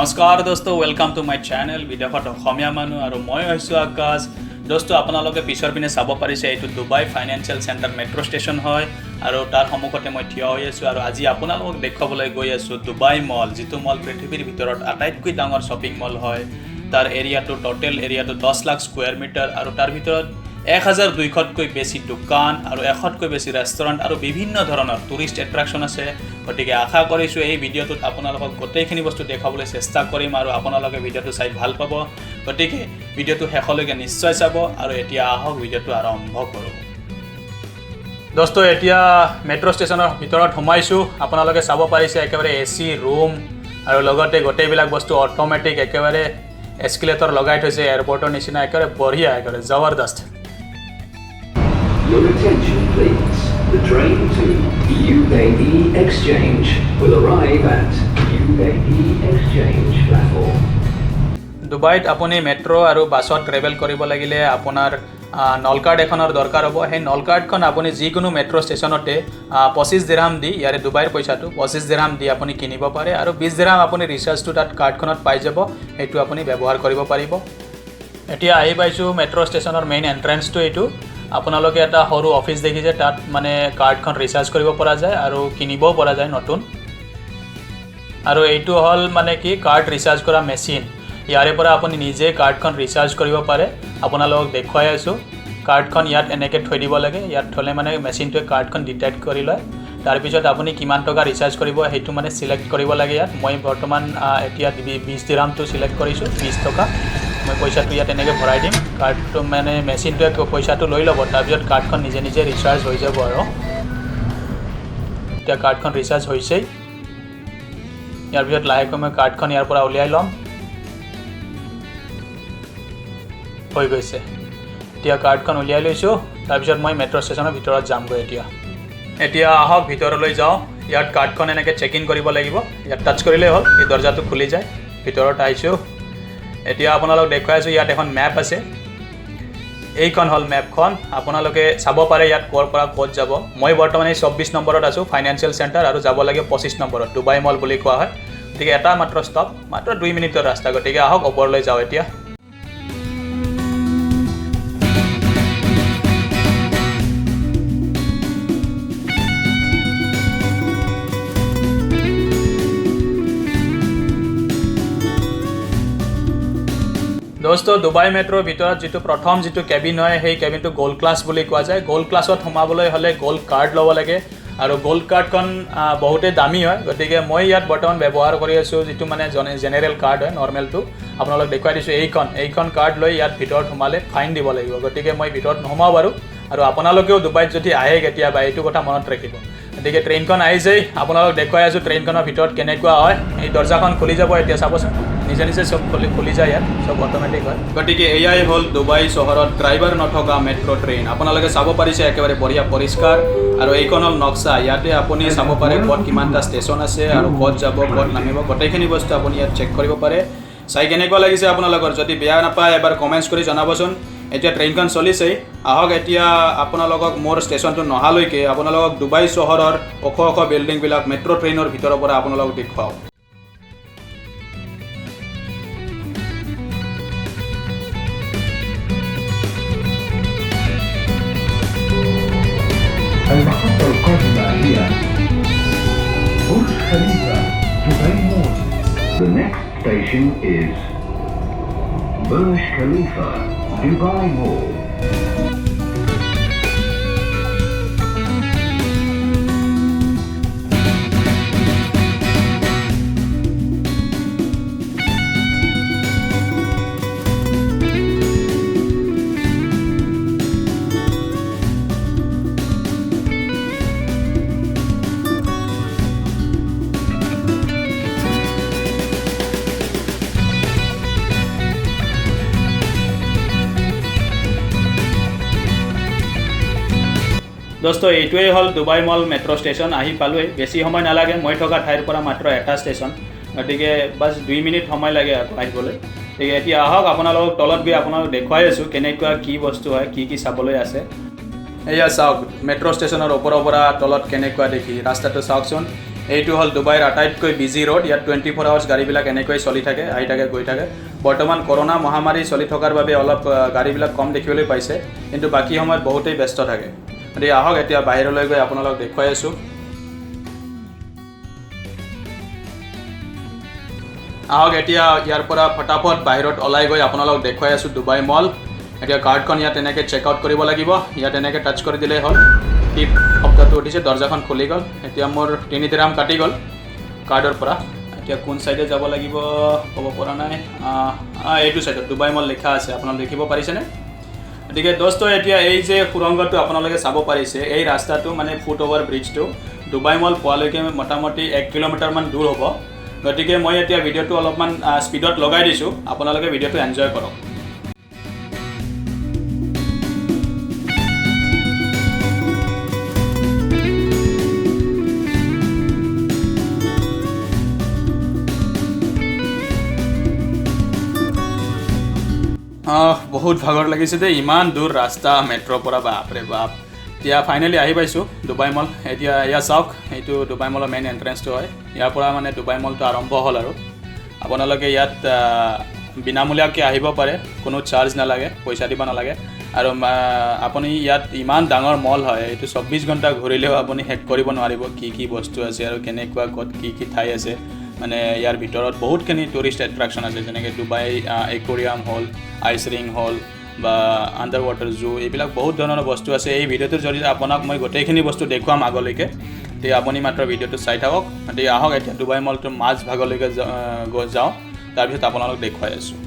নমস্কাৰ দোস্ত, welcome to my channel বিদেশত অসমীয়া মানুহ আৰু মই হৈছোঁ আকাশ। দোস্ত, আপোনালোকে পিছৰ পিনে চাব পাৰিছে এইটো Dubai financial centre metro' station হয় আৰু তাৰ সন্মুখতে মই থিয় হৈ আছোঁ আৰু আজি আপোনালোকক দেখুৱাবলৈ গৈ আছোঁ ডুবাই মল, যিটো মল পৃথিৱীৰ ভিতৰত আটাইতকৈ ডাঙৰ শ্বপিং মল হয়। তাৰ এৰিয়াটো টোটেল এৰিয়াটো 10 লাখ স্কুৱেৰ মিটাৰ আৰু তাৰ ভিতৰত 1200তকৈ বেছি দোকান আৰু 100তকৈ বেছি ৰেষ্টুৰেণ্ট আৰু বিভিন্ন ধৰণৰ টুৰিষ্ট এট্ৰেকশ্যন আছে। গতিকে আশা কৰিছোঁ এই ভিডিঅ'টোত আপোনালোকক গোটেইখিনি বস্তু দেখাবলৈ চেষ্টা কৰিম আৰু আপোনালোকে ভিডিঅ'টো চাই ভাল পাব। গতিকে ভিডিঅ'টো শেষলৈকে নিশ্চয় চাব আৰু এতিয়া আহক ভিডিঅ'টো আৰম্ভ কৰোঁ। দোস্ত, এতিয়া মেট্ৰ' ষ্টেচনৰ ভিতৰত সোমাইছোঁ। আপোনালোকে চাব পাৰিছে একেবাৰে AC ৰুম আৰু লগতে গোটেইবিলাক বস্তু অট'মেটিক, একেবাৰে এস্কেলেটৰ লগাই থৈছে এয়াৰপৰ্টৰ নিচিনা, একেবাৰে বঢ়িয়া, একেবাৰে জবৰদস্ত। Your attention please. The train to UAE Exchange will arrive at UAE Exchange platform. ডুবাইত আপুনি মেট্ৰ' আৰু বাছত ট্ৰেভেল কৰিব লাগিলে আপোনাৰ নল কাৰ্ড এখনৰ দৰকাৰ হ'ব। সেই নল কাৰ্ডখন আপুনি যিকোনো মেট্ৰ' ষ্টেচনতে 25 দিৰহাম দি, ইয়াৰে ডুবাইৰ পইচাটো 25 দিৰহাম দি আপুনি কিনিব পাৰে আৰু 20 দিৰহাম আপুনি ৰিচাৰ্জটো তাত কাৰ্ডখনত পাই যাব, সেইটো আপুনি ব্যৱহাৰ কৰিব পাৰিব। এতিয়া আহি পাইছোঁ মেট্ৰ' ষ্টেচনৰ মেইন এণ্ট্ৰেঞ্চটো। এইটো আপোনালোকে এটা সৰু অফিচ দেখিছে, তাত মানে কাৰ্ডখন ৰিচাৰ্জ কৰিব পৰা যায় আৰু কিনিবও পৰা যায় নতুন। আৰু এইটো হ'ল মানে কি কাৰ্ড ৰিচাৰ্জ কৰা মেচিন। ইয়াৰে পৰা আপুনি নিজে কাৰ্ডখন ৰিচাৰ্জ কৰিব পাৰে। আপোনালোকক দেখুৱাই আছোঁ। কাৰ্ডখন ইয়াত এনেকৈ থৈ দিব লাগে। ইয়াত থ'লে মানে মেচিনটোৱে কাৰ্ডখন ডিটেক্ট কৰি লয়। তাৰপিছত আপুনি কিমান টকা ৰিচাৰ্জ কৰিব সেইটো মানে চিলেক্ট কৰিব লাগে ইয়াত। মই বৰ্তমান এতিয়া 20 দিৰহামটো চিলেক্ট কৰিছোঁ, 20 টকা। মই পইচাটো ইয়াত এনেকৈ ভৰাই দিম। কাৰ্ডটো মানে মেচিনটোৱে পইচাটো লৈ ল'ব, তাৰপিছত কাৰ্ডখন নিজে নিজে ৰিচাৰ্জ হৈ যাব আৰু এতিয়া কাৰ্ডখন ৰিচাৰ্জ হৈছেই। ইয়াৰ পিছত লাহেকৈ মই কাৰ্ডখন ইয়াৰ পৰা উলিয়াই ল'ম। হৈ গৈছে। এতিয়া কাৰ্ডখন উলিয়াই লৈছোঁ। তাৰপিছত মই মেট্ৰ' ষ্টেচনৰ ভিতৰত যামগৈ। এতিয়া আহক ভিতৰলৈ যাওঁ। ইয়াত কাৰ্ডখন এনেকৈ চেক ইন কৰিব লাগিব। ইয়াত টাচ কৰিলেই হ'ল, এই দৰ্জাটো খুলি যায়। ভিতৰত আহিছোঁ। এতিয়া আপোনালোক দেখুৱাই আছোঁ, ইয়াত এখন মেপ আছে। এইখন হ'ল মেপখন। আপোনালোকে চাব পাৰে ইয়াত ক'ৰ পৰা ক'ত যাব। মই বৰ্তমান এই 24 নম্বৰত আছোঁ, ফাইনেন্সিয়েল চেণ্টাৰ, আৰু যাব লাগে 25 নম্বৰত, ডুবাই মল বুলি কোৱা হয়। গতিকে এটা মাত্ৰ ষ্টপ, মাত্ৰ 2 মিনিটৰ ৰাস্তা। গতিকে আহক ওপৰলৈ যাওঁ এতিয়া। দোস্ত, ডুবাই মেট্ৰ'ৰ ভিতৰত প্ৰথম যিটো কেবিন হয়, সেই কেবিনটো গ'ল্ড ক্লাছ বুলি কোৱা যায়। গ'ল্ড ক্লাছত সোমাবলৈ হ'লে গ'ল্ড কাৰ্ড ল'ব লাগে আৰু গ'ল্ড কাৰ্ডখন বহুতেই দামী হয়। গতিকে মই ইয়াত বৰ্তমান ব্যৱহাৰ কৰি আছোঁ যিটো মানে জেনেৰেল কাৰ্ড হয়, নৰ্মেলটো। আপোনালোক দেখুৱাই দিছোঁ এইখন কাৰ্ড লৈ ইয়াত ভিতৰত সোমালে ফাইন দিব লাগিব। গতিকে মই ভিতৰত নোসোমাওঁ বাৰু। আৰু আপোনালোকেও ডুবাইত যদি আহে কেতিয়াবা এইটো কথা মনত ৰাখিব। গতিকে ট্ৰেইনখন আহিছেই, আপোনালোক দেখুৱাই আছোঁ ট্ৰেইনখনৰ ভিতৰত কেনেকুৱা হয়। এই দৰ্জাখন খুলি যাব এতিয়া, চাবচোন নিজে নিজে চব খুলি যায়, ইয়াত চব অট'মেটিক হয়। গতিকে এয়াই হ'ল ডুবাই চহৰত ড্ৰাইভাৰ নথকা মেট্ৰ' ট্ৰেইন। আপোনালোকে চাব পাৰিছে একেবাৰে বঢ়িয়া পৰিষ্কাৰ। আৰু এইখন হ'ল নক্সা। ইয়াতে আপুনি চাব পাৰে ক'ত কিমানটা ষ্টেচন আছে আৰু ক'ত যাব, ক'ত নামিব, গোটেইখিনি বস্তু আপুনি ইয়াত চেক কৰিব পাৰে। চাই কেনেকুৱা লাগিছে আপোনালোকৰ? যদি বেয়া নাপায় এবাৰ কমেণ্টছ কৰি জনাবচোন। এতিয়া ট্ৰেইনখন চলিছেই। আহক এতিয়া আপোনালোকক মোৰ ষ্টেচনটো নহালৈকে আপোনালোকক ডুবাই চহৰৰ ওখ ওখ বিল্ডিংবিলাক মেট্ৰ' ট্ৰেইনৰ ভিতৰৰ পৰা আপোনালোকক দেখুৱাওঁ। المحطة القادمة هي برج خليفة دبي مول. The next station is Burj Khalifa Dubai Mall. দোস্ত, এইটোৱেই হ'ল ডুবাই মল মেট্ৰ' ষ্টেচন। আহি পালোৱেই, বেছি সময় নালাগে। মই থকা ঠাইৰ পৰা মাত্ৰ এটা ষ্টেচন, গতিকে বাছ 2 মিনিট সময় লাগে আকৌ আহিবলৈ। গতিকে এতিয়া আহক আপোনালোকক তলত গৈ আপোনালোক দেখুৱাই আছোঁ কেনেকুৱা কি বস্তু হয়, কি কি চাবলৈ আছে। এয়া চাওক মেট্ৰ' ষ্টেচনৰ ওপৰৰ পৰা তলত কেনেকুৱা দেখি ৰাস্তাটো চাওকচোন। এইটো হ'ল ডুবাইৰ আটাইতকৈ বিজি ৰোড। ইয়াত 24 আৱাৰ্ছ গাড়ীবিলাক এনেকৈ চলি থাকে, আহি থাকে গৈ থাকে। বৰ্তমান কৰোণা মহামাৰী চলি থকাৰ বাবে অলপ গাড়ীবিলাক কম দেখিবলৈ পাইছে, কিন্তু বাকী সময়ত বহুতেই ব্যস্ত থাকে। গতিকে আহক এতিয়া বাহিৰলৈ গৈ আপোনালোক দেখুৱাই আছোঁ। আহক এতিয়া ইয়াৰ পৰা ফটাফট বাহিৰত ওলাই গৈ আপোনালোক দেখুৱাই আছোঁ ডুবাই মল। এতিয়া কাৰ্ডখন ইয়াত এনেকৈ চেক আউট কৰিব লাগিব। ইয়াত এনেকৈ টাচ কৰি দিলেই হ'ল। টিপ শব্দটো উঠিছে, দৰ্জাখন খুলি গ'ল। এতিয়া মোৰ 3 দিৰাম কাটি গ'ল কাৰ্ডৰ পৰা। এতিয়া কোন ছাইডে যাব লাগিব ক'ব পৰা নাই। এইটো ছাইডত ডুবাই মল লিখা আছে, আপোনালোকে দেখিব পাৰিছেনে? গতিকে দোস্ত এতিয়া এই যে সুৰংগটো আপোনালোকে চাব পাৰিছে, এই ৰাস্তাটো মানে ফুট অভাৰ ব্ৰিজটো ডুবাই মল পোৱালৈকে মোটামুটি 1 কিলোমিটাৰমান দূৰ হ'ব। গতিকে মই এতিয়া ভিডিঅ'টো অলপমান স্পীডত লগাই দিছোঁ, আপোনালোকে ভিডিঅ'টো এনজয় কৰক। বহুত ভাগৰ লাগিছে দেই, ইমান দূৰ ৰাস্তা মেট্ৰৰ পৰা, বাপৰে বাপ। এতিয়া ফাইনেলি আহি পাইছোঁ ডুবাই মল। এতিয়া এয়া চাওক, এইটো ডুবাই মলৰ মেইন এণ্ট্ৰেঞ্চটো হয়। ইয়াৰ পৰা মানে ডুবাই মলটো আৰম্ভ হ'ল আৰু আপোনালোকে ইয়াত বিনামূলীয়াকৈ আহিব পাৰে, কোনো চাৰ্জ নালাগে, পইচা দিব নালাগে। আৰু আপুনি ইয়াত ইমান ডাঙৰ মল হয়, এইটো 24 ঘণ্টা ঘূৰিলেও আপুনি শেষ কৰিব নোৱাৰিব কি কি বস্তু আছে আৰু কেনেকুৱা ক'ত কি কি ঠাই আছে। মানে ইয়াৰ ভিতৰত বহুতখিনি টুৰিষ্ট এট্ৰেকশ্যন আছে, যেনেকৈ ডুবাই একুৰিয়াম হ'ল, আইচ ৰিং হ'ল বা আণ্ডাৰ ৱাটাৰ জু, এইবিলাক বহুত ধৰণৰ বস্তু আছে। এই ভিডিঅ'টোৰ জৰিয়তে আপোনাক মই গোটেইখিনি বস্তু দেখুৱাম আগলৈকে। তেতিয়া আপুনি মাত্ৰ ভিডিঅ'টো চাই থাকক। গতিকে আহক এতিয়া ডুবাই মলটোৰ মাজ ভাগলৈকে যাওঁ, তাৰপিছত আপোনালোক দেখুৱাই আছোঁ।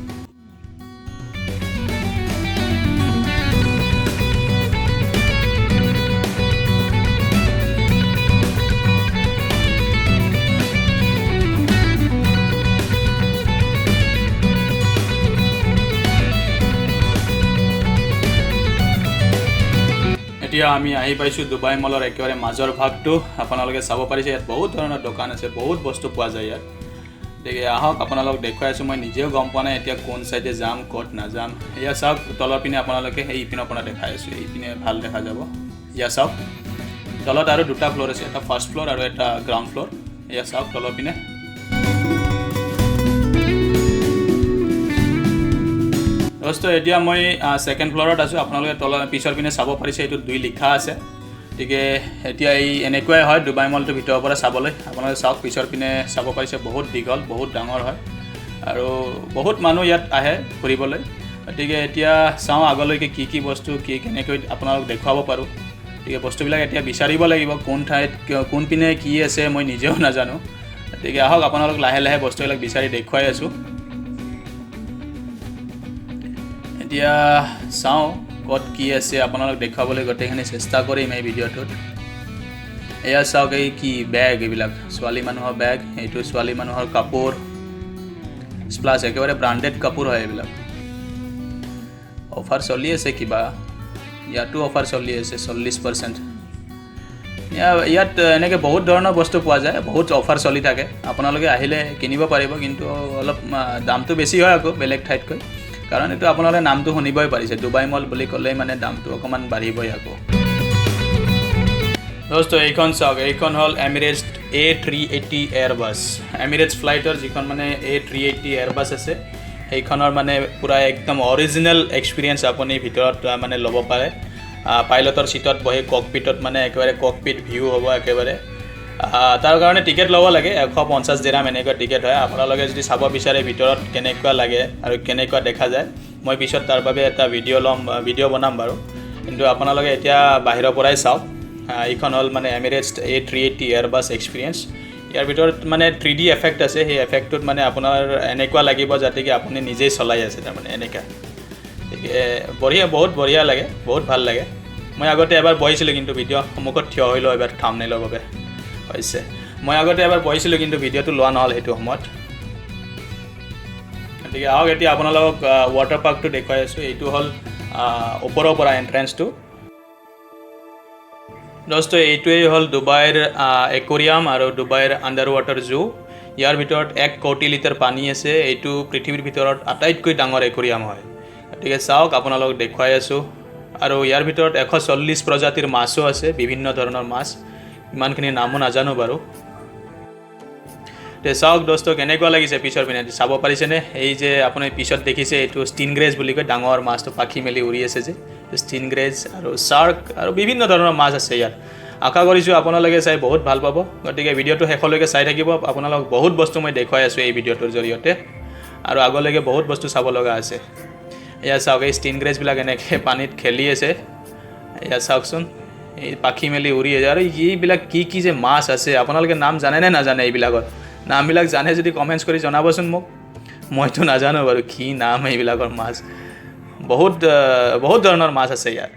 এতিয়া আমি আহি পাইছোঁ ডুবাই মলৰ একেবাৰে মাজৰ ভাগটো। আপোনালোকে চাব পাৰিছে ইয়াত বহুত ধৰণৰ দোকান আছে, বহুত বস্তু পোৱা যায় ইয়াত। গতিকে আহক আপোনালোক দেখুৱাই আছোঁ। মই নিজেও গম পোৱা নাই এতিয়া কোন ছাইডে যাম, ক'ত নাযাম। এয়া চাওক তলৰ পিনে আপোনালোকে এই পিনৰ পৰা দেখাই আছোঁ, এইপিনে ভাল দেখা যাব। এয়া চাওক তলত আৰু 2টা ফ্ল'ৰ আছে, এটা ফাৰ্ষ্ট ফ্ল'ৰ আৰু এটা গ্ৰাউণ্ড ফ্ল'ৰ। এয়া চাওক তলৰ পিনে। দোস্ত এতিয়া মই 2nd ফ্ল'ৰত আছোঁ। আপোনালোকে পিছৰ পিনে চাব পাৰিছে, এইটো 2 লিখা আছে। গতিকে এতিয়া এই এনেকুৱাই হয় ডুবাই মলটো ভিতৰৰ পৰা চাবলৈ। আপোনালোকে চাওক পিছৰ পিনে চাব পাৰিছে, বহুত দীঘল, বহুত ডাঙৰ হয় আৰু বহুত মানুহ ইয়াত আহে ফুৰিবলৈ। গতিকে এতিয়া চাওঁ আগলৈকে কি কি বস্তু কেনেকৈ আপোনালোক দেখুৱাব পাৰোঁ। গতিকে বস্তুবিলাক এতিয়া বিচাৰিব লাগিব, কোন ঠাইত কোন পিনে কি আছে মই নিজেও নাজানো। গতিকে আহক আপোনালোক লাহে লাহে বস্তুবিলাক বিচাৰি দেখুৱাই আছোঁ। এতিয়া চাওঁ ক'ত কি আছে আপোনালোক দেখুৱাবলৈ গোটেইখিনি চেষ্টা কৰিম এই ভিডিঅ'টোত। এয়া চাওক এই কি বেগ, এইবিলাক ছোৱালী মানুহৰ বেগ, এইটো ছোৱালী মানুহৰ কাপোৰ, প্লাছ একেবাৰে ব্ৰাণ্ডেড কাপোৰ হয় এইবিলাক। অফাৰ চলি আছে কিবা, ইয়াতো অফাৰ চলি আছে 40%। ইয়াত এনেকৈ বহুত ধৰণৰ বস্তু পোৱা যায়, বহুত অফাৰ চলি থাকে। আপোনালোকে আহিলে কিনিব পাৰিব, কিন্তু অলপ দামটো বেছি হয় আকৌ বেলেগ ঠাইতকৈ। কাৰণ এইটো আপোনালোকে নামটো শুনিবই পাৰিছে, ডুবাই মল বুলি ক'লেই মানে দামটো অকণমান বাঢ়িবই আকৌ। দোস্ত এইখন চাওক, এইখন হ'ল এমিৰেটছ A380 এয়াৰবাছ। এমিৰেটছ ফ্লাইটৰ যিখন মানে A380 এয়াৰবাছ আছে, সেইখনৰ মানে পূৰা একদম অৰিজিনেল এক্সপিৰিয়েঞ্চ আপুনি ভিতৰত মানে ল'ব পাৰে। পাইলটৰ ছিটত বহি ককপিটত মানে একেবাৰে ককপিট ভিউ হ'ব একেবাৰে। তাৰ কাৰণে টিকেট ল'ব লাগে, 150 দিৰাম এনেকুৱা টিকেট হয়। আপোনালোকে যদি চাব বিচাৰে ভিতৰত কেনেকুৱা লাগে আৰু কেনেকুৱা দেখা যায়, মই পিছত তাৰ বাবে এটা ভিডিঅ' বনাম বাৰু। কিন্তু আপোনালোকে এতিয়া বাহিৰৰ পৰাই চাওক। এইখন হ'ল মানে এমিৰেটছ A380 এয়াৰবাছ এক্সপিৰিয়েঞ্চ। ইয়াৰ ভিতৰত মানে 3D এফেক্ট আছে, সেই এফেক্টটোত মানে আপোনাৰ এনেকুৱা লাগিব যাতে কি আপুনি নিজেই চলাই আছে, তাৰমানে এনেকুৱা। গতিকে বঢ়িয়া, বহুত বঢ়িয়া লাগে, বহুত ভাল লাগে। মই আগতে এবাৰ বহিছিলোঁ, কিন্তু ভিডিঅ' সন্মুখত থিয় হৈ লওঁ এবাৰ থাম্বনেইলৰ বাবে হৈছে। মই আগতে এবাৰ বহিছিলোঁ, কিন্তু ভিডিঅ'টো লোৱা নহ'ল সেইটো সময়ত। গতিকে আহক এতিয়া আপোনালোকক ৱাটাৰ পাৰ্কটো দেখুৱাই আছোঁ। এইটো হ'ল ওপৰৰ পৰা এণ্ট্ৰেঞ্চটো। দোস্ত এইটোৱেই হ'ল ডুবাইৰ একুৰিয়াম আৰু ডুবাইৰ আণ্ডাৰ ৱাটাৰ জু। ইয়াৰ ভিতৰত 1 কোটি লিটাৰ পানী আছে। এইটো পৃথিৱীৰ ভিতৰত আটাইতকৈ ডাঙৰ একুৰিয়াম হয়। গতিকে চাওক আপোনালোক দেখুৱাই আছোঁ। আৰু ইয়াৰ ভিতৰত 140 প্ৰজাতিৰ মাছো আছে, বিভিন্ন ধৰণৰ মাছ। ইমানখিনি নামো নাজানো বাৰু। তে চাওক দোস্ত কেনেকুৱা লাগিছে পিছৰ পিনে চাব পাৰিছেনে এই যে আপুনি পিছত দেখিছে এইটো ষ্টিনগ্ৰেজ বুলি কয় ডাঙৰ মাছটো পাখি মেলি উৰি আছে যে ষ্টিনগ্ৰেজ আৰু শাৰ্ক আৰু বিভিন্ন ধৰণৰ মাছ আছে ইয়াত আশা কৰিছোঁ আপোনালোকে চাই বহুত ভাল পাব গতিকে ভিডিঅ'টো শেষলৈকে চাই থাকিব আপোনালোক বহুত বস্তু মই দেখুৱাই আছোঁ এই ভিডিঅ'টোৰ জৰিয়তে আৰু আগলৈকে বহুত বস্তু চাব লগা আছে এয়া চাওক এই ষ্টিনগ্ৰেজবিলাক এনেকৈ পানীত খেলি আছে এয়া চাওকচোন এই পাখি মেলি উৰি আছে আৰু এইবিলাক কি যে মাছ আছে আপোনালোকে নাম জানেনে নাজানে এইবিলাকৰ নামবিলাক জানে যদি কমেণ্টছ কৰি জনাবচোন মোক মইতো নাজানো বাৰু কি নাম এইবিলাকৰ মাছ বহুত ধৰণৰ মাছ আছে ইয়াত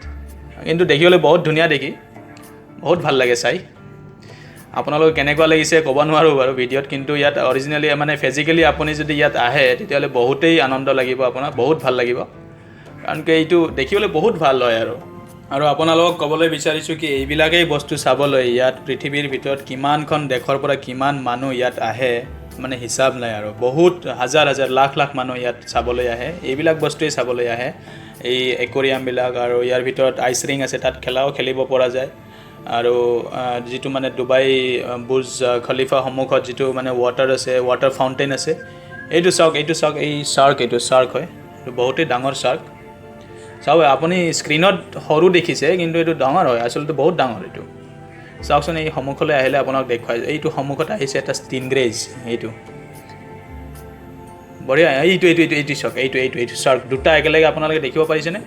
কিন্তু দেখিবলৈ বহুত ধুনীয়া দেখি বহুত ভাল লাগে চাই আপোনালোক কেনেকুৱা লাগিছে ক'ব নোৱাৰোঁ বাৰু ভিডিঅ'ত কিন্তু ইয়াত অৰিজিনেলি মানে ফিজিকেলি আপুনি যদি ইয়াত আহে তেতিয়াহ'লে বহুতেই আনন্দ লাগিব আপোনাৰ বহুত ভাল লাগিব কাৰণ কি এইটো দেখিবলৈ বহুত ভাল হয় আৰু আপোনালোকক ক'বলৈ বিচাৰিছোঁ কি এইবিলাকেই বস্তু চাবলৈ ইয়াত পৃথিৱীৰ ভিতৰত কিমানখন দেশৰ পৰা কিমান মানুহ ইয়াত আহে মানে হিচাপ নাই আৰু বহুত হাজাৰ লাখ মানুহ ইয়াত চাবলৈ আহে এইবিলাক বস্তুৱেই চাবলৈ আহে এই একুৰিয়ামবিলাক আৰু ইয়াৰ ভিতৰত আইচ ৰিং আছে তাত খেলিব পৰা যায় আৰু যিটো মানে ডুবাই বুৰ্জ খলিফা সন্মুখত যিটো মানে ৱাটাৰ ফাউণ্টেইন আছে এইটো চাওক এই শাৰ্ক হয় এইটো বহুতেই ডাঙৰ শাৰ্ক চাওক আপুনি স্ক্ৰীণত সৰু দেখিছে কিন্তু এইটো ডাঙৰ হয় আচলতে বহুত ডাঙৰ এইটো চাওকচোন এই সন্মুখলৈ আহিলে আপোনাক দেখুৱাই এইটো সন্মুখত আহিছে এটা ষ্টিনগ্ৰেজ এইটো বঢ়িয়া এইটো চাওক এইটো শাৰ্ক দুটা একেলগে আপোনালোকে দেখিব পাৰিছেনে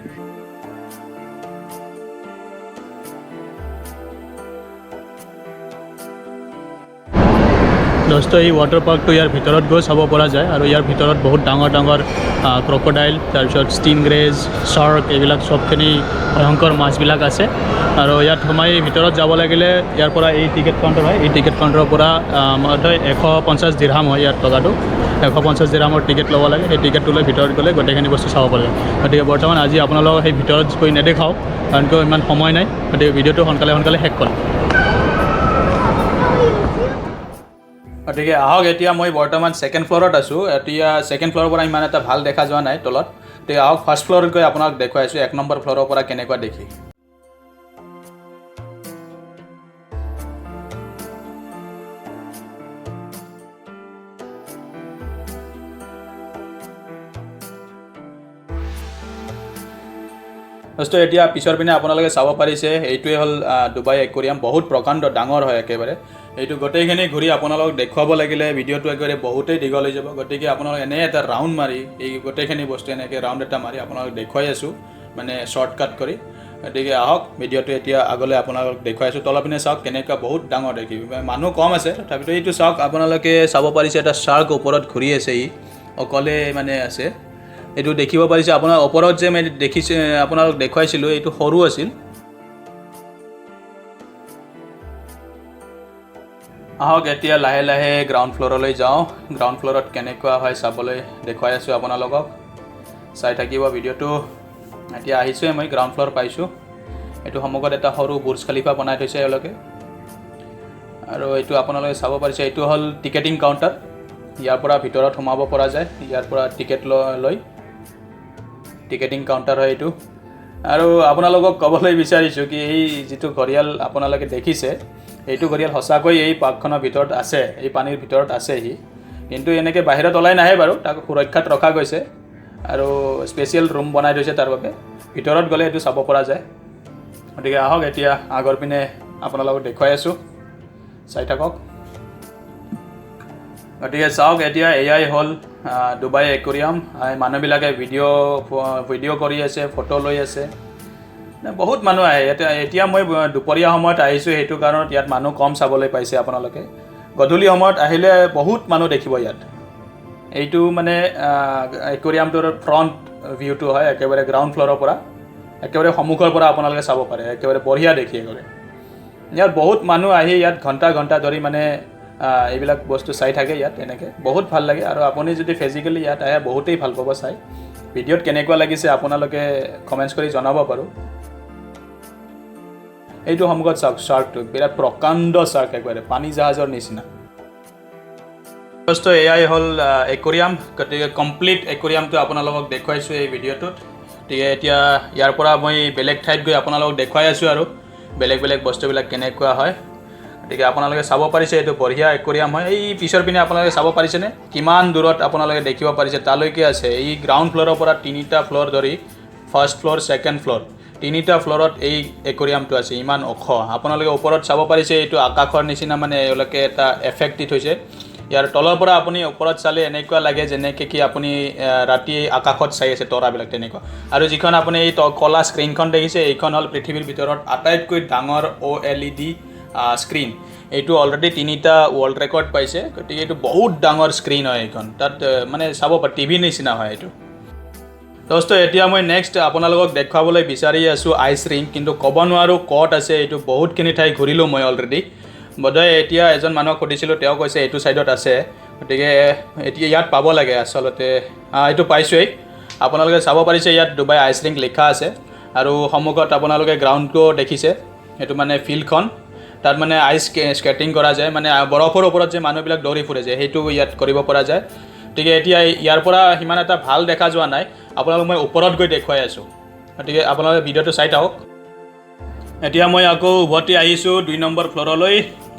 দোস্ত এই ৱাটাৰ পাৰ্কটো ইয়াৰ ভিতৰত গৈ চাব পৰা যায় আৰু ইয়াৰ ভিতৰত বহুত ডাঙৰ ক্ৰক'ডাইল তাৰপিছত ষ্টিনগ্ৰেজ শাৰ্ক এইবিলাক চবখিনি ভয়ংকৰ মাছবিলাক আছে আৰু ইয়াত সোমাই ভিতৰত যাব লাগিলে ইয়াৰ পৰা এই টিকেট কাউণ্টাৰ হয় এই টিকেট কাউণ্টাৰৰ পৰা 150 দিৰহাম হয় ইয়াত টকাটো 150 দিৰহামৰ টিকেট ল'ব লাগে সেই টিকেটটো লৈ ভিতৰত গ'লে গোটেইখিনি বস্তু চাব পাৰে গতিকে বৰ্তমান আজি আপোনালোকক সেই ভিতৰত গৈ নেদেখাওঁ কাৰণ কিয় ইমান সময় নাই গতিকে ভিডিঅ'টো সোনকালে শেষ কৰিম গতিকে আহক এতিয়া মই বৰ্তমান ছেকেণ্ড ফ্ল'ৰত আছোঁ এতিয়া ছেকেণ্ড ফ্ল'ৰৰ পৰা ইমান এটা ভাল দেখা যোৱা নাই তলত গতিকে আহক ফাৰ্ষ্ট ফ্ল'ৰত গৈ আপোনাক দেখুৱাইছোঁ 1 নম্বৰ ফ্ল'ৰৰ পৰা কেনেকুৱা দেখি দোস্ত এতিয়া পিছৰ পিনে আপোনালোকে চাব পাৰিছে এইটোৱে হ'ল ডুবাই একুৰিয়াম বহুত প্ৰকাণ্ড ডাঙৰ হয় একেবাৰে এইটো গোটেইখিনি ঘূৰি আপোনালোকক দেখুৱাব লাগিলে ভিডিঅ'টো একেবাৰে বহুতেই দীঘল হৈ যাব গতিকে আপোনালোক এনে এটা ৰাউণ্ড মাৰি এই গোটেইখিনি বস্তু এনেকৈ ৰাউণ্ড এটা মাৰি আপোনালোক দেখুৱাই আছোঁ মানে শ্বৰ্টকাট কৰি গতিকে আহক ভিডিঅ'টো এতিয়া আগলৈ আপোনালোকক দেখুৱাই আছোঁ তলৰ পিনে চাওক কেনেকুৱা বহুত ডাঙৰ দেখি মানুহ কম আছে তথাপিতো এইটো চাওক আপোনালোকে চাব পাৰিছে এটা শাৰ্ক ওপৰত ঘূৰি আছে ই অকলে মানে আছে এইটো দেখিব পাৰিছে আপোনাৰ ওপৰত যে মই দেখিছে আপোনালোক দেখুৱাইছিলোঁ এইটো সৰু আছিল আহক এতিয়া লাহে গ্ৰাউণ্ড ফ্ল'ৰলৈ যাওঁ গ্ৰাউণ্ড ফ্ল'ৰত কেনেকুৱা হয় চাবলৈ দেখুৱাই আছোঁ আপোনালোকক চাই থাকিব ভিডিঅ'টো এতিয়া আহিছোঁৱে মই গ্ৰাউণ্ড ফ্ল'ৰ পাইছোঁ এইটো সন্মুখত এটা সৰু বুৰ্জ খলিফা বনাই থৈছে এওঁলোকে আৰু এইটো আপোনালোকে চাব পাৰিছে এইটো হ'ল টিকেটিং কাউণ্টাৰ ইয়াৰ পৰা ভিতৰত সোমাব পৰা যায় ইয়াৰ পৰা টিকেট লৈ টিকেটিং কাউণ্টাৰ হয় এইটো আৰু আপোনালোকক ক'বলৈ বিচাৰিছোঁ কি এই যিটো ঘৰিয়াল আপোনালোকে দেখিছে এইটো ঘৰিয়াল সঁচাকৈ এই পাৰ্কখনৰ ভিতৰত আছে এই পানীৰ ভিতৰত আছে কিন্তু এনেকৈ বাহিৰত ওলাই নাহে বাৰু তাক সুৰক্ষাত ৰখা গৈছে আৰু স্পেচিয়েল ৰুম বনাই থৈছে তাৰ বাবে ভিতৰত গ'লে এইটো চাব পৰা যায় গতিকে আহক এতিয়া আগৰ পিনে আপোনালোকক দেখুৱাই আছোঁ চাই থাকক গতিকে চাওক এতিয়া এয়াই হ'ল ডুবাই একুৰিয়াম মানুহবিলাকে ভিডিঅ' কৰি আছে ফটো লৈ আছে বহুত মানুহ আহে এতিয়া মই দুপৰীয়া সময়ত আহিছোঁ সেইটো কাৰণত ইয়াত মানুহ কম চাবলৈ পাইছে আপোনালোকে গধূলি সময়ত আহিলে বহুত মানুহ দেখিব ইয়াত এইটো মানে একুৰিয়ামটোৰ ফ্ৰণ্ট ভিউটো হয় একেবাৰে গ্ৰাউণ্ড ফ্ল'ৰৰ পৰা একেবাৰে সন্মুখৰ পৰা আপোনালোকে চাব পাৰে একেবাৰে বঢ়িয়া দেখি একেবাৰে ইয়াত বহুত মানুহ আহি ইয়াত ঘণ্টা ধৰি মানে এইবিলাক বস্তু চাই থাকে ইয়াত এনেকৈ বহুত ভাল লাগে আৰু আপুনি যদি ফিজিকেলি ইয়াত আহে বহুতেই ভাল পাব চাই ভিডিঅ'ত কেনেকুৱা লাগিছে আপোনালোকে কমেণ্টছ কৰি জনাব পাৰোঁ এইটো সন্মুখত চাওক শাৰ্কটো বিৰাট প্ৰকাণ্ড শাৰ্ক একেবাৰে পানী জাহাজৰ নিচিনা এয়াই হ'ল একুৰিয়াম গতিকে কমপ্লিট একুৰিয়ামটো আপোনালোকক দেখুৱাইছোঁ এই ভিডিঅ'টোত গতিকে এতিয়া ইয়াৰ পৰা মই বেলেগ ঠাইত গৈ আপোনালোকক দেখুৱাই আছোঁ আৰু বেলেগ বস্তুবিলাক কেনেকুৱা হয় গতিকে আপোনালোকে চাব পাৰিছে এইটো বঢ়িয়া একুৰিয়াম হয় এই পিছৰ পিনে আপোনালোকে চাব পাৰিছেনে কিমান দূৰত আপোনালোকে দেখিব পাৰিছে তালৈকে আছে এই গ্ৰাউণ্ড ফ্ল'ৰৰ পৰা 3টা ফ্ল'ৰ ধৰি ফাৰ্ষ্ট ফ্ল'ৰ ছেকেণ্ড ফ্ল'ৰ 3টা ফ্ল'ৰত এই একুৰিয়ামটো আছে ইমান ওখ আপোনালোকে ওপৰত চাব পাৰিছে এইটো আকাশৰ নিচিনা মানে এওঁলোকে এটা এফেক্ট দি থৈছে ইয়াৰ তলৰ পৰা আপুনি ওপৰত চালে এনেকুৱা লাগে যেনেকৈ কি আপুনি ৰাতি আকাশত চাই আছে তৰাবিলাক তেনেকুৱা আৰু যিখন আপুনি এই কলা স্ক্ৰীনখন দেখিছে এইখন হ'ল পৃথিৱীৰ ভিতৰত আটাইতকৈ ডাঙৰ OLED স্ক্ৰীন এইটো অলৰেডি 3টা ৱৰ্ল্ড ৰেকৰ্ড পাইছে গতিকে এইটো বহুত ডাঙৰ স্ক্ৰীন হয় এইখন তাত মানে চাব পাৰি টিভি নিচিনা হয় এইটো দোস্ত এতিয়া মই নেক্সট আপোনালোকক দেখুৱাবলৈ বিচাৰি আছোঁ আইচ ৰিং কিন্তু ক'ব নোৱাৰোঁ ক'ত আছে এইটো বহুতখিনি ঠাই ঘূৰিলোঁ মই অলৰেডি বোধহয় এতিয়া এজন মানুহক সুধিছিলোঁ তেওঁ কৈছে এইটো ছাইডত আছে গতিকে এতিয়া ইয়াত পাব লাগে আচলতে এইটো পাইছোঁৱেই আপোনালোকে চাব পাৰিছে ইয়াত ডুবাই আইচ ৰিং লিখা আছে আৰু সন্মুখত আপোনালোকে গ্ৰাউণ্ডটো দেখিছে এইটো মানে ফিল্ডখন তাত মানে আইচ স্কেটিং কৰা যায় মানে বৰফৰ ওপৰত যে মানুহবিলাক দৌৰি ফুৰে যে সেইটো ইয়াত কৰিব পৰা যায় গতিকে এতিয়া ইয়াৰ পৰা সিমান এটা ভাল দেখা যোৱা নাই আপোনালোক মই ওপৰত গৈ দেখুৱাই আছোঁ গতিকে আপোনালোকে ভিডিঅ'টো চাই থাকক এতিয়া মই আকৌ উভতি আহিছোঁ 2 নম্বৰ ফ্ল'ৰলৈ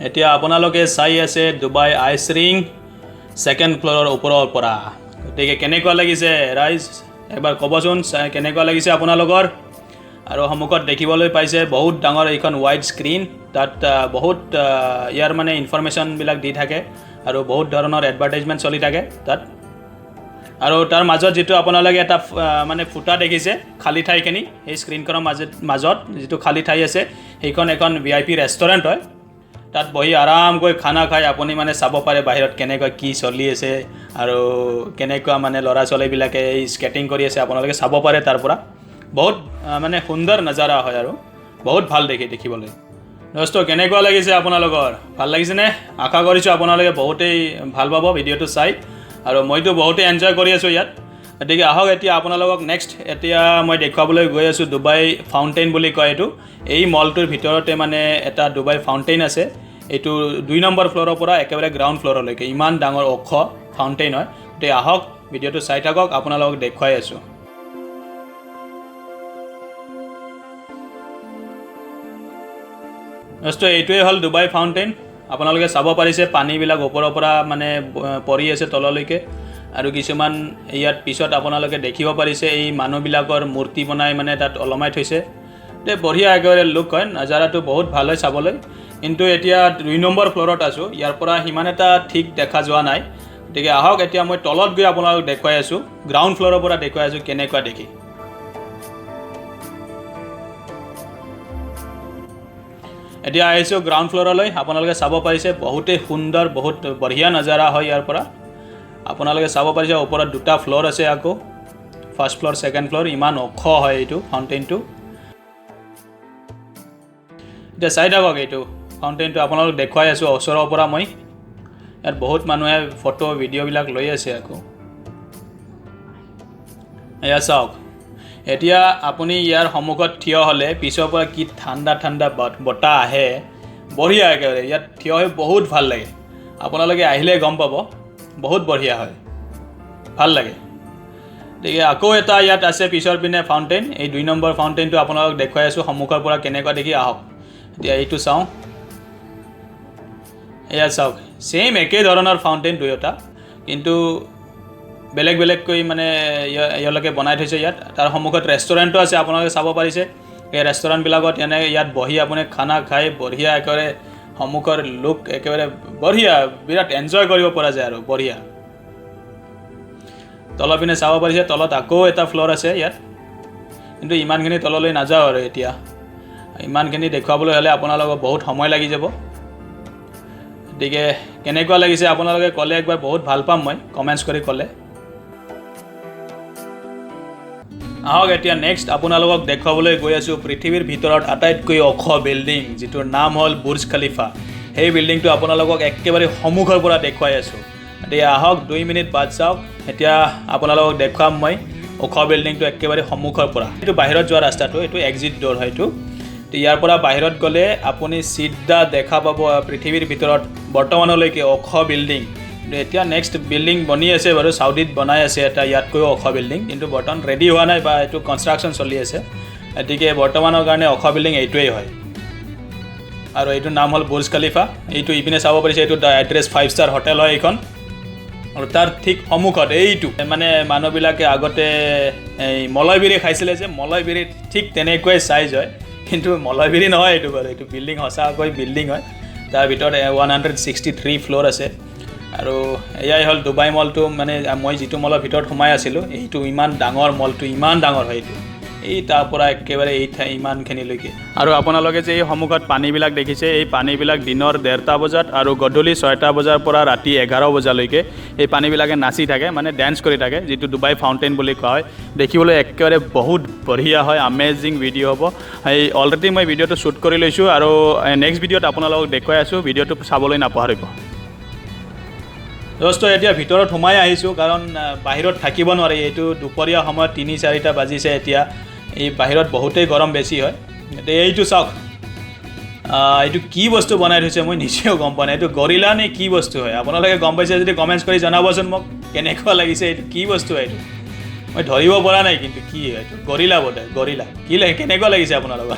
এতিয়া আপোনালোকে চাই আছে ডুবাই আইচ ৰিং ছেকেণ্ড ফ্ল'ৰৰ ওপৰৰ পৰা গতিকে কেনেকুৱা লাগিছে ৰাইজ এবাৰ ক'বচোন কেনেকুৱা লাগিছে আপোনালোকৰ আৰু সন্মুখত দেখিবলৈ পাইছে বহুত ডাঙৰ এইখন ৱাইড স্ক্ৰীন তাত বহুত ইয়াৰ মানে ইনফৰমেশ্যনবিলাক দি থাকে আৰু বহুত ধৰণৰ এডভাৰটাইজমেণ্ট চলি থাকে তাত আৰু তাৰ মাজত যিটো আপোনালোকে এটা মানে ফুটা দেখিছে খালী ঠাইখিনি এই স্ক্ৰীনখনৰ মাজত যিটো খালী ঠাই আছে সেইখন এখন VIP ৰেষ্টুৰেণ্ট হয় তাত বহি আৰামকৈ খানা খাই আপুনি মানে চাব পাৰে বাহিৰত কেনেকুৱা কি চলি আছে আৰু কেনেকুৱা মানে ল'ৰা ছোৱালীবিলাকে এই স্কেটিং কৰি আছে আপোনালোকে চাব পাৰে তাৰ পৰা বহুত মানে সুন্দৰ নজাৰা হয় আৰু বহুত ভাল দেখিবলৈ দোস্ত কেনেকুৱা লাগিছে আপোনালোকৰ ভাল লাগিছেনে আশা কৰিছোঁ আপোনালোকে বহুতেই ভাল পাব ভিডিঅ'টো চাই আৰু মইতো বহুতেই এনজয় কৰি আছোঁ ইয়াত গতিকে আহক এতিয়া আপোনালোকক নেক্সট এতিয়া মই দেখুৱাবলৈ গৈ আছোঁ ডুবাই ফাউণ্টেইন বুলি কয় এইটো এই মলটোৰ ভিতৰতে মানে এটা ডুবাই ফাউণ্টেইন আছে এইটো 2 নম্বৰ ফ্ল'ৰৰ পৰা একেবাৰে গ্ৰাউণ্ড ফ্ল'ৰলৈকে ইমান ডাঙৰ ওখ ফাউণ্টেইন হয় গতিকে আহক ভিডিঅ'টো চাই থাকক আপোনালোকক দেখুৱাই আছোঁ দোস্ত এইটোৱে হ'ল ডুবাই ফাউণ্টেইন আপোনালোকে চাব পাৰিছে পানীবিলাক ওপৰৰ পৰা মানে পৰি আছে তললৈকে আৰু কিছুমান ইয়াত পিছত আপোনালোকে দেখিব পাৰিছে এই মানুহবিলাকৰ মূৰ্তি বনাই মানে তাত ওলমাই থৈছে বঢ়িয়া একেবাৰে লুক হয় নজাৰাটো বহুত ভাল হয় চাবলৈ কিন্তু এতিয়া 2 নম্বৰ ফ্ল'ৰত আছোঁ ইয়াৰ পৰা সিমান এটা ঠিক দেখা যোৱা নাই গতিকে আহক এতিয়া মই তলত গৈ আপোনালোকক দেখুৱাই আছোঁ গ্ৰাউণ্ড ফ্ল'ৰৰ পৰা দেখুৱাই আছোঁ কেনেকুৱা দেখি এতিয়া আহিছোঁ গ্ৰাউণ্ড ফ্ল'ৰলৈ আপোনালোকে চাব পাৰিছে বহুতেই সুন্দৰ বহুত বঢ়িয়া নজাৰা হয় ইয়াৰ পৰা আপোনালোকে চাব পাৰিছে ওপৰত 2টা ফ্ল'ৰ আছে আকৌ ফাৰ্ষ্ট ফ্ল'ৰ ছেকেণ্ড ফ্ল'ৰ ইমান ওখ হয় এইটো ফাউণ্টেইনটো এতিয়া চাই থাকক এইটো ফাউণ্টেইনটো আপোনালোক দেখুৱাই আছোঁ ওচৰৰ পৰা মই ইয়াত বহুত মানুহে ফটো ভিডিঅ'বিলাক লৈ আছে আকৌ এয়া চাওক এতিয়া আপুনি ইয়াৰ সন্মুখত থিয় হ'লে পিছৰ পৰা কি ঠাণ্ডা ঠাণ্ডা বতাহ আহে বঢ়িয়া একেবাৰে ইয়াত থিয় হৈ বহুত ভাল লাগে আপোনালোকে আহিলে গম পাব বহুত বঢ়িয়া হয় ভাল লাগে গতিকে আকৌ এটা ইয়াত আছে পিছৰ পিনে ফাউণ্টেইন এই 2 নম্বৰ ফাউণ্টেইনটো আপোনালোক দেখুৱাই আছোঁ সন্মুখৰ পৰা কেনেকুৱা দেখি আহক এতিয়া এইটো চাওঁ এয়া চাওক ছেইম একেই ধৰণৰ ফাউণ্টেইন দুয়োটা কিন্তু বেলেগ বেলেগকৈ মানে ইয়ালৈকে বনাই থৈছে ইয়াত তাৰ সন্মুখত ৰেষ্টুৰেণ্টো আছে আপোনালোকে চাব পাৰিছে এই ৰেষ্টুৰেণ্টবিলাকত ইয়াত বহি আপুনি খানা খাই বঢ়িয়া একেবাৰে সন্মুখৰ লুক একেবাৰে বঢ়িয়া বিৰাট এনজয় কৰিব পৰা যায় আৰু বঢ়িয়া তলৰ পিনে চাব পাৰিছে তলত আকৌ এটা ফ্ল'ৰ আছে ইয়াত কিন্তু ইমানখিনি তললৈ নাযাওঁ আৰু এতিয়া ইমানখিনি দেখুৱাবলৈ হ'লে আপোনালোকৰ বহুত সময় লাগি যাব গতিকে কেনেকুৱা লাগিছে আপোনালোকে ক'লে একবাৰ বহুত ভাল পাম মই কমেণ্টছ কৰি ক'লে আহক এতিয়া নেক্সট আপোনালোকক দেখুৱাবলৈ গৈ আছোঁ পৃথিৱীৰ ভিতৰত আটাইতকৈ ওখ বিল্ডিং যিটোৰ নাম হ'ল বুৰ্জ খলিফা সেই বিল্ডিংটো আপোনালোকক একেবাৰে সন্মুখৰ পৰা দেখুৱাই আছোঁ এতিয়া আহক 2 মিনিট বাদ চাওক এতিয়া আপোনালোকক দেখুৱাম মই ওখ বিল্ডিংটো একেবাৰে সন্মুখৰ পৰা এইটো বাহিৰত যোৱা ৰাস্তাটো এইটো এক্সিট ড'ৰ হয় এইটো ইয়াৰ পৰা বাহিৰত গ'লে আপুনি চিধা দেখা পাব পৃথিৱীৰ ভিতৰত বৰ্তমানলৈকে ওখ বিল্ডিং এতিয়া নেক্সট বিল্ডিং বনি আছে বাৰু সাউদিত বনাই আছে এটা ইয়াতকৈ ওখ বিল্ডিং কিন্তু বৰ্তমান ৰেডি হোৱা নাই বা এইটো কনষ্ট্ৰাকশ্যন চলি আছে গতিকে বৰ্তমানৰ কাৰণে ওখ বিল্ডিং এইটোৱেই হয় আৰু এইটোৰ নাম হ'ল বুৰ্জ খালিফা এইটো ইপিনে চাব পাৰিছে এইটো এড্ৰেছ 5 ষ্টাৰ হোটেল হয় এইখন আৰু তাৰ ঠিক সন্মুখত এইটো মানে মানুহবিলাকে আগতে এই মলয়বিৰি খাইছিলে যে মলয়বিৰি ঠিক তেনেকুৱাই চাইজ হয় কিন্তু মলয়বিৰি নহয় এইটো বাৰু এইটো বিল্ডিং সঁচাকৈ বিল্ডিং হয় তাৰ ভিতৰত 163 ফ্ল'ৰ আছে আৰু এয়াই হ'ল ডুবাই মলটো মানে মই যিটো মলৰ ভিতৰত সোমাই আছিলোঁ এইটো ইমান ডাঙৰ মলটো ইমান ডাঙৰ হয় এইটো এই তাৰ পৰা একেবাৰে এই ঠাই ইমানখিনিলৈকে আৰু আপোনালোকে যে এই সন্মুখত পানীবিলাক দেখিছে এই পানীবিলাক দিনৰ 1:30 বজাত আৰু গধূলি 6টা বজাৰ পৰা ৰাতি 11 বজালৈকে এই পানীবিলাকে নাচি থাকে মানে ডেন্স কৰি থাকে যিটো ডুবাই ফাউণ্টেইন বুলি কোৱা হয় দেখিবলৈ একেবাৰে বহুত বঢ়িয়া হয় আমেজিং ভিডিঅ' হ'ব এই অলৰেডি মই ভিডিঅ'টো শ্বুট কৰি লৈছোঁ আৰু নেক্সট ভিডিঅ'ত আপোনালোকক দেখুৱাই আছোঁ ভিডিঅ'টো চাবলৈ নাপাহৰিব দোস্ত এতিয়া ভিতৰত সোমাই আহিছোঁ কাৰণ বাহিৰত থাকিব নোৱাৰি এইটো দুপৰীয়া সময়ত 3-4টা বাজিছে এতিয়া এই বাহিৰত বহুতেই গৰম বেছি হয় এতিয়া এইটো চাওক এইটো কি বস্তু বনাই থৈছে মই নিজেও গম পোৱা নাই এইটো গৰিলা নে কি বস্তু হয় আপোনালোকে গম পাইছে যদি কমেণ্টছ কৰি জনাবচোন মোক কেনেকুৱা লাগিছে এইটো কি বস্তু হয় এইটো মই ধৰিব পৰা নাই কিন্তু কি হয় এইটো গৰিলা বোধহয় গৰিলা কি লাগে কেনেকুৱা লাগিছে আপোনালোকৰ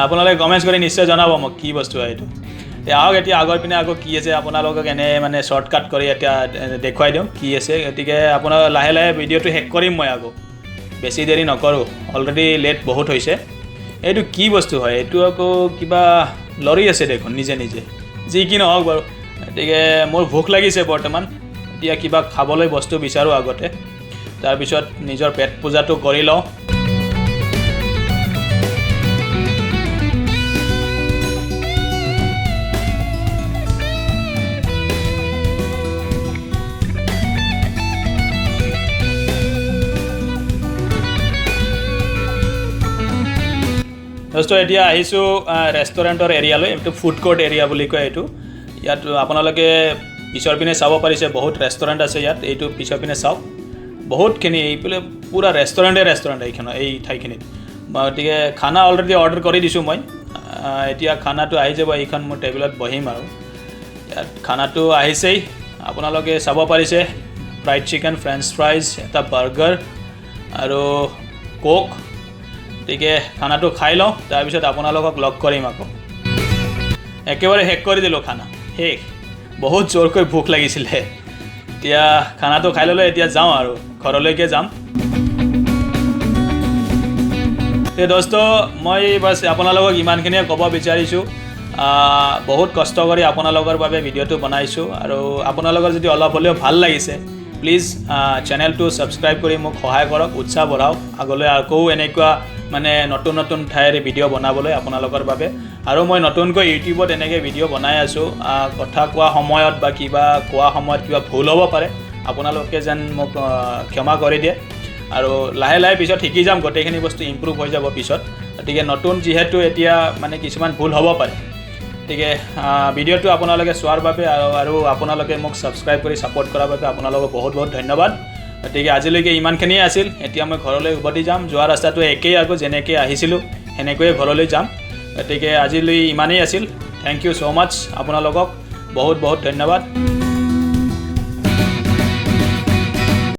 আপোনালোকে কমেণ্টছ কৰি নিশ্চয় জনাব মোক কি বস্তু হয় এইটো আহক এতিয়া আগৰ পিনে আকৌ কি আছে আপোনালোকক এনে মানে শ্বৰ্টকাট কৰি এতিয়া দেখুৱাই দিওঁ কি আছে গতিকে আপোনাৰ লাহে লাহে ভিডিঅ'টো শেষ কৰিম মই আকৌ বেছি দেৰি নকৰোঁ অলৰেডি লেট বহুত হৈছে এইটো কি বস্তু হয় এইটো আকৌ কিবা লৰি আছে দেখোন নিজে নিজে যি কি নহওক বাৰু গতিকে মোৰ ভোক লাগিছে বৰ্তমান এতিয়া কিবা খাবলৈ বস্তু বিচাৰোঁ আগতে তাৰপিছত নিজৰ পেট পূজাটো কৰি লওঁ দোস্ত এতিয়া আহিছোঁ ৰেষ্টুৰেণ্টৰ এৰিয়ালৈ এইটো ফুড কোৰ্ট এৰিয়া বুলি কয় এইটো ইয়াত আপোনালোকে পিছৰ পিনে চাব পাৰিছে বহুত ৰেষ্টুৰেণ্ট আছে ইয়াত এইটো পিছৰ পিনে চাওক বহুতখিনি এইফালে পূৰা ৰেষ্টুৰেণ্ট এইখন এই ঠাইখিনিত গতিকে খানা অলৰেডি অৰ্ডাৰ কৰি দিছোঁ মই এতিয়া খানাটো আহি যাব এইখন মোৰ টেবুলত বহিম আৰু ইয়াত খানাটো আহিছেই আপোনালোকে চাব পাৰিছে ফ্ৰাইড চিকেন ফ্ৰেঞ্চ ফ্ৰাইজ এটা বাৰ্গাৰ আৰু কোক গতিকে খানাটো খাই লওঁ তাৰপিছত আপোনালোকক লগ কৰিম আকৌ একেবাৰে শেষ কৰি দিলোঁ খানা শেষ বহুত জোৰকৈ ভোক লাগিছিলে এতিয়া খানাটো খাই ল'লে এতিয়া যাওঁ আৰু ঘৰলৈকে যাম দোস্ত মই বাছ আপোনালোকক ইমানখিনিয়ে ক'ব বিচাৰিছোঁ বহুত কষ্ট কৰি আপোনালোকৰ বাবে ভিডিঅ'টো বনাইছোঁ আৰু আপোনালোকৰ যদি অলপ হ'লেও ভাল লাগিছে প্লিজ চেনেলটো ছাবস্ক্ৰাইব কৰি মোক সহায় কৰক উৎসাহ বঢ়াওক আগলৈ আকৌ এনেকুৱা মানে নতুন নতুন ঠাইৰ ভিডিঅ' বনাবলৈ আপোনালোকৰ বাবে আৰু মই নতুনকৈ ইউটিউবত এনেকৈ ভিডিঅ' বনাই আছোঁ কথা কোৱা সময়ত বা কিবা কোৱা সময়ত কিবা ভুল হ'ব পাৰে আপোনালোকে যেন মোক ক্ষমা কৰি দিয়ে আৰু লাহে লাহে পিছত শিকি যাম গোটেইখিনি বস্তু ইম্প্ৰুভ হৈ যাব পিছত গতিকে নতুন যিহেতু এতিয়া মানে কিছুমান ভুল হ'ব পাৰে গতিকে ভিডিঅ'টো আপোনালোকে চোৱাৰ বাবে আৰু আপোনালোকে মোক ছাবস্ক্ৰাইব কৰি ছাপোৰ্ট কৰাৰ বাবে আপোনালোকক বহুত বহুত ধন্যবাদ গতিকে আজিলৈকে ইমানখিনিয়ে আছিল এতিয়া মই ঘৰলৈ উভতি যাম যোৱা ৰাস্তাটো একেই আকৌ যেনেকৈ আহিছিলোঁ সেনেকৈয়ে ঘৰলৈ যাম গতিকে আজিলৈ ইমানেই আছিল থেংক ইউ ছ' মাছ আপোনালোকক বহুত বহুত ধন্যবাদ